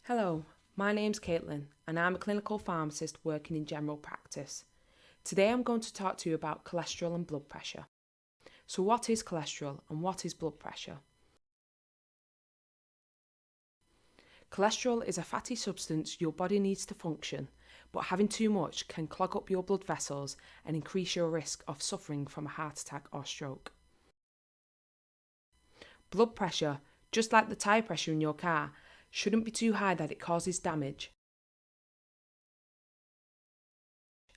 Hello, my name's Caitlin and I'm a clinical pharmacist working in general practice. Today I'm going to talk to you about cholesterol and blood pressure. So what is cholesterol and what is blood pressure? Cholesterol is a fatty substance your body needs to function, but having too much can clog up your blood vessels and increase your risk of suffering from a heart attack or stroke. Blood pressure, just like the tyre pressure in your car, shouldn't be too high that it causes damage,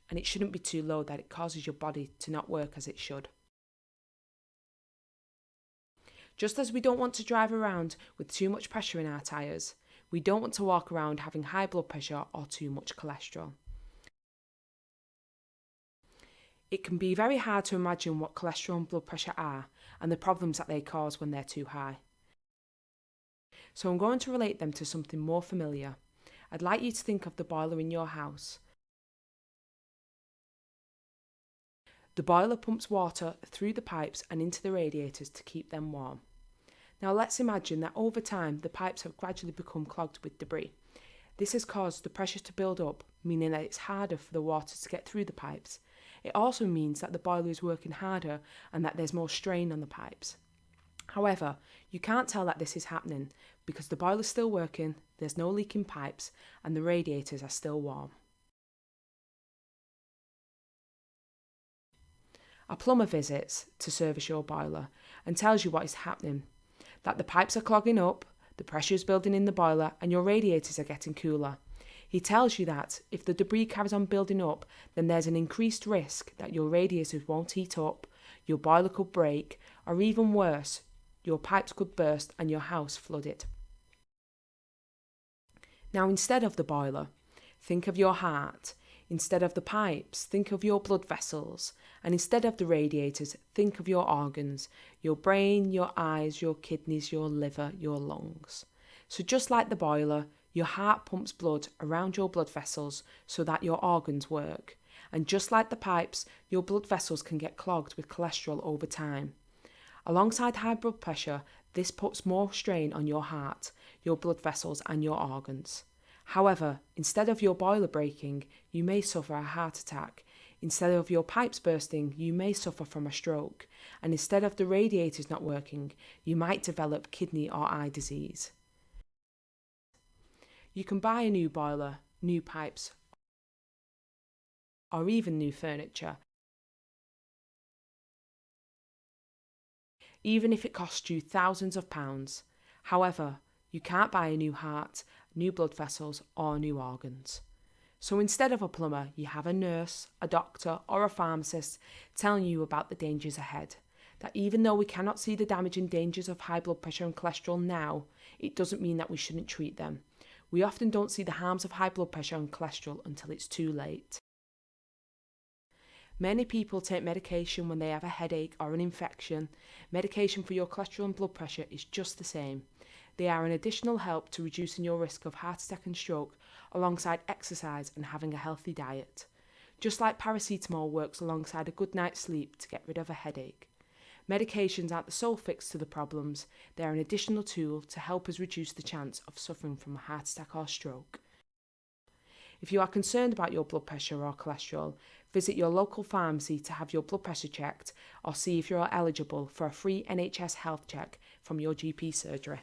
and it shouldn't be too low that it causes your body to not work as it should. Just as we don't want to drive around with too much pressure in our tyres, we don't want to walk around having high blood pressure or too much cholesterol. It can be very hard to imagine what cholesterol and blood pressure are and the problems that they cause when they're too high. So I'm going to relate them to something more familiar. I'd like you to think of the boiler in your house. The boiler pumps water through the pipes and into the radiators to keep them warm. Now let's imagine that over time the pipes have gradually become clogged with debris. This has caused the pressure to build up, meaning that it's harder for the water to get through the pipes. It also means that the boiler is working harder and that there's more strain on the pipes. However, you can't tell that this is happening because the boiler's still working, there's no leaking pipes, and the radiators are still warm. A plumber visits to service your boiler and tells you what is happening, that the pipes are clogging up, the pressure is building in the boiler, and your radiators are getting cooler. He tells you that if the debris carries on building up, then there's an increased risk that your radiators won't heat up, your boiler could break, or even worse, your pipes could burst and your house flooded. Now, instead of the boiler, think of your heart. Instead of the pipes, think of your blood vessels. And instead of the radiators, think of your organs, your brain, your eyes, your kidneys, your liver, your lungs. So just like the boiler, your heart pumps blood around your blood vessels so that your organs work. And just like the pipes, your blood vessels can get clogged with cholesterol over time. Alongside high blood pressure, this puts more strain on your heart, your blood vessels and your organs. However, instead of your boiler breaking, you may suffer a heart attack. Instead of your pipes bursting, you may suffer from a stroke. And instead of the radiators not working, you might develop kidney or eye disease. You can buy a new boiler, new pipes, or even new furniture, even if it costs you thousands of pounds. However, you can't buy a new heart, new blood vessels, or new organs. So instead of a plumber, you have a nurse, a doctor, or a pharmacist telling you about the dangers ahead. That even though we cannot see the damaging dangers of high blood pressure and cholesterol now, it doesn't mean that we shouldn't treat them. We often don't see the harms of high blood pressure and cholesterol until it's too late. Many people take medication when they have a headache or an infection. Medication for your cholesterol and blood pressure is just the same. They are an additional help to reducing your risk of heart attack and stroke alongside exercise and having a healthy diet. Just like paracetamol works alongside a good night's sleep to get rid of a headache. Medications aren't the sole fix to the problems, they are an additional tool to help us reduce the chance of suffering from a heart attack or stroke. If you are concerned about your blood pressure or cholesterol, visit your local pharmacy to have your blood pressure checked or see if you are eligible for a free NHS health check from your GP surgery.